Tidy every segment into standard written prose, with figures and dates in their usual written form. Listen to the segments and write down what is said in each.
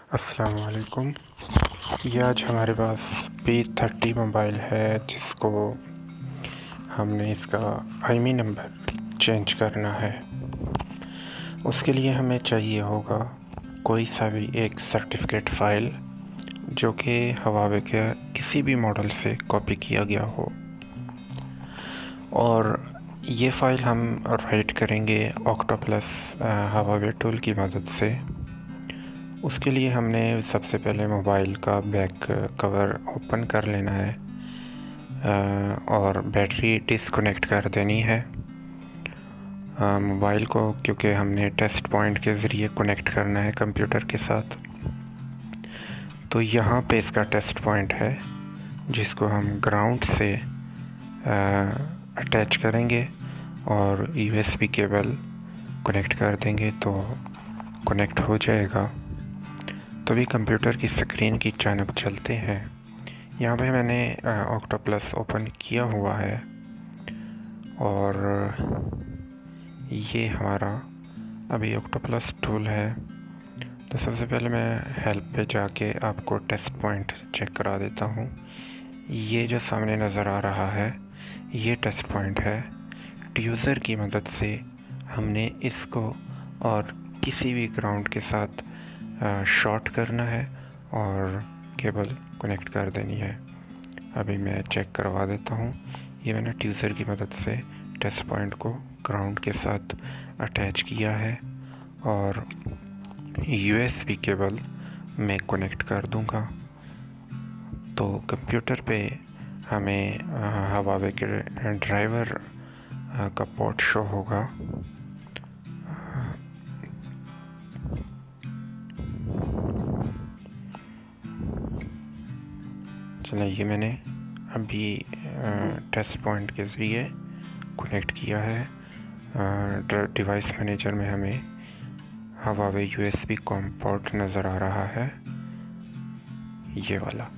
अस्सलाम वालेकुम। ये आज हमारे पास P30 मोबाइल है जिसको हमने इसका IMEI नंबर चेंज करना है। उसके लिए हमें चाहिए होगा कोई सा भी एक सर्टिफिकेट फ़ाइल जो कि Huawei के किसी भी मॉडल से कॉपी किया गया हो, और ये फ़ाइल हम राइट करेंगे ऑक्टोप्लस Huawei टूल की मदद से। उसके लिए हमने सबसे पहले मोबाइल का बैक कवर ओपन कर लेना है और बैटरी डिसकनेक्ट कर देनी है। मोबाइल को क्योंकि हमने टेस्ट पॉइंट के ज़रिए कनेक्ट करना है कंप्यूटर के साथ, तो यहाँ पे इसका टेस्ट पॉइंट है जिसको हम ग्राउंड से अटैच करेंगे और USB केबल कनेक्ट कर देंगे तो कनेक्ट हो जाएगा। तो भी कंप्यूटर की स्क्रीन की जानब चलते हैं। यहाँ पे मैंने ऑक्टोप्लस ओपन किया हुआ है और ये हमारा अभी ऑक्टोप्लस टूल है। तो सबसे पहले मैं हेल्प पे जाके आपको टेस्ट पॉइंट चेक करा देता हूँ। ये जो सामने नज़र आ रहा है ये टेस्ट पॉइंट है। ट्यूज़र की मदद से हमने इसको और किसी भी ग्राउंड के साथ शॉर्ट करना है और केबल कनेक्ट कर देनी है। अभी मैं चेक करवा देता हूँ। ये मैंने ट्यूज़र की मदद से टेस्ट पॉइंट को ग्राउंड के साथ अटैच किया है और USB केबल मैं कनेक्ट कर दूँगा। तो कंप्यूटर पे हमें Huawei के ड्राइवर का पोर्ट शो होगा। चलिए, ये मैंने अभी टेस्ट पॉइंट के ज़रिए कनेक्ट किया है। डिवाइस मैनेजर में हमें Huawei USB कॉम पोर्ट नज़र आ रहा है, ये वाला।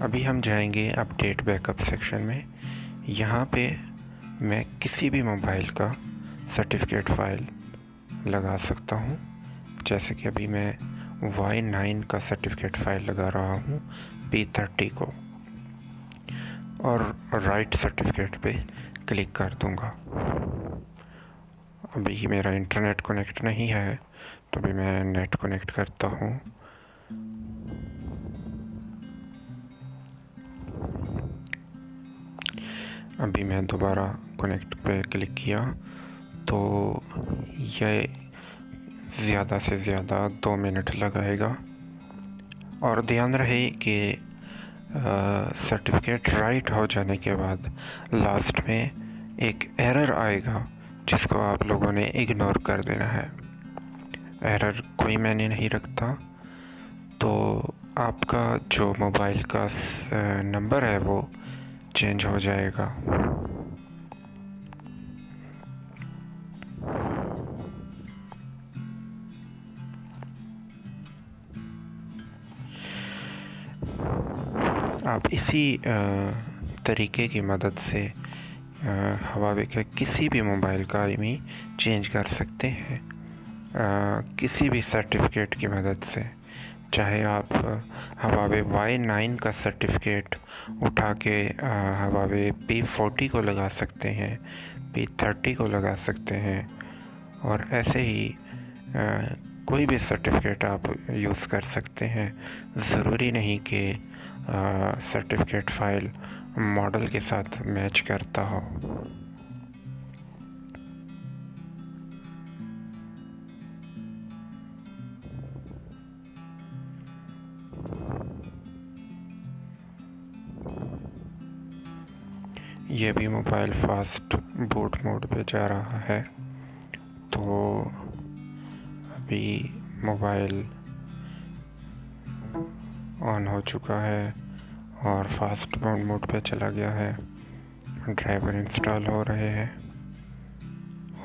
अभी हम जाएंगे अपडेट बैकअप सेक्शन में। यहाँ पे मैं किसी भी मोबाइल का सर्टिफिकेट फ़ाइल लगा सकता हूँ। जैसे कि अभी मैं Y9 का सर्टिफिकेट फ़ाइल लगा रहा हूँ P30 को, और राइट सर्टिफिकेट पे क्लिक कर दूँगा। अभी मेरा इंटरनेट कनेक्ट नहीं है तो अभी मैं नेट कनेक्ट करता हूँ। अभी मैं दोबारा कनेक्ट पे क्लिक किया तो ये ज़्यादा से ज़्यादा 2 मिनट लगाएगा। और ध्यान रहे कि सर्टिफिकेट राइट हो जाने के बाद लास्ट में एक एरर आएगा जिसको आप लोगों ने इग्नोर कर देना है। एरर कोई मायने नहीं रखता। तो आपका जो मोबाइल का नंबर है वो चेंज हो जाएगा। आप इसी तरीके की मदद से Huawei के किसी भी मोबाइल का IMEI चेंज कर सकते हैं किसी भी सर्टिफिकेट की मदद से। चाहे आप Huawei Y9 का सर्टिफिकेट उठा के Huawei P40 को लगा सकते हैं, P30 को लगा सकते हैं, और ऐसे ही कोई भी सर्टिफिकेट आप यूज़ कर सकते हैं। ज़रूरी नहीं कि सर्टिफिकेट फ़ाइल मॉडल के साथ मैच करता हो। ये भी मोबाइल फास्ट बूट मोड पे जा रहा है। तो अभी मोबाइल ऑन हो चुका है और फास्ट मोड पे चला गया है। ड्राइवर इंस्टॉल हो रहे हैं,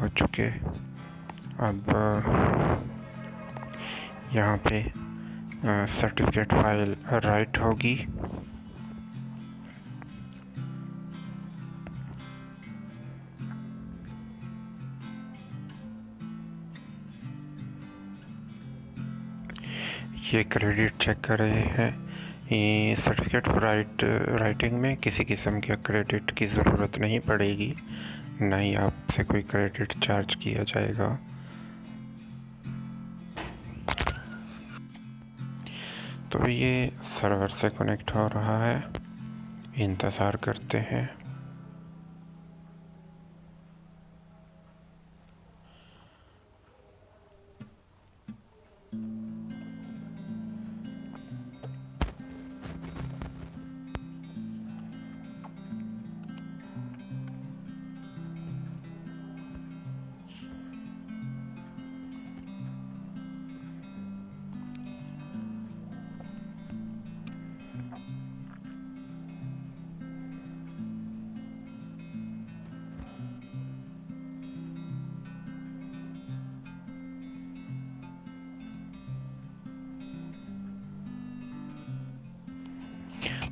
हो चुके। अब यहाँ पे सर्टिफिकेट फ़ाइल राइट होगी। ये क्रेडिट चेक कर रहे हैं। ये सर्टिफिकेट राइटिंग में किसी किस्म के क्रेडिट की ज़रूरत नहीं पड़ेगी, ना ही आपसे कोई क्रेडिट चार्ज किया जाएगा। तो ये सर्वर से कनेक्ट हो रहा है, इंतज़ार करते हैं।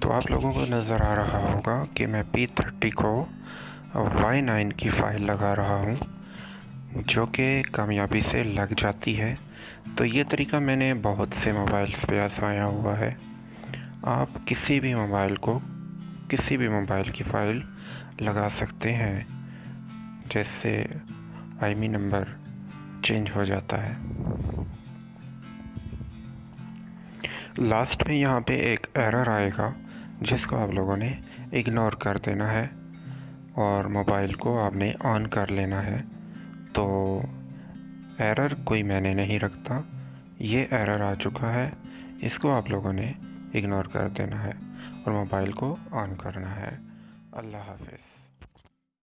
तो आप लोगों को नज़र आ रहा होगा कि मैं P30 को Y9 की फ़ाइल लगा रहा हूँ, जो कि कामयाबी से लग जाती है। तो ये तरीका मैंने बहुत से मोबाइल्स पे आज़माया हुआ है। आप किसी भी मोबाइल की फ़ाइल लगा सकते हैं, जिससे IMEI नंबर चेंज हो जाता है। लास्ट में यहाँ पे एक एरर आएगा, जिसको आप लोगों ने इग्नोर कर देना है और मोबाइल को आपने ऑन कर लेना है। तो एरर कोई मैंने नहीं रखता, ये एरर आ चुका है, इसको आप लोगों ने इग्नोर कर देना है और मोबाइल को ऑन करना है। अल्लाह हाफ़िज़।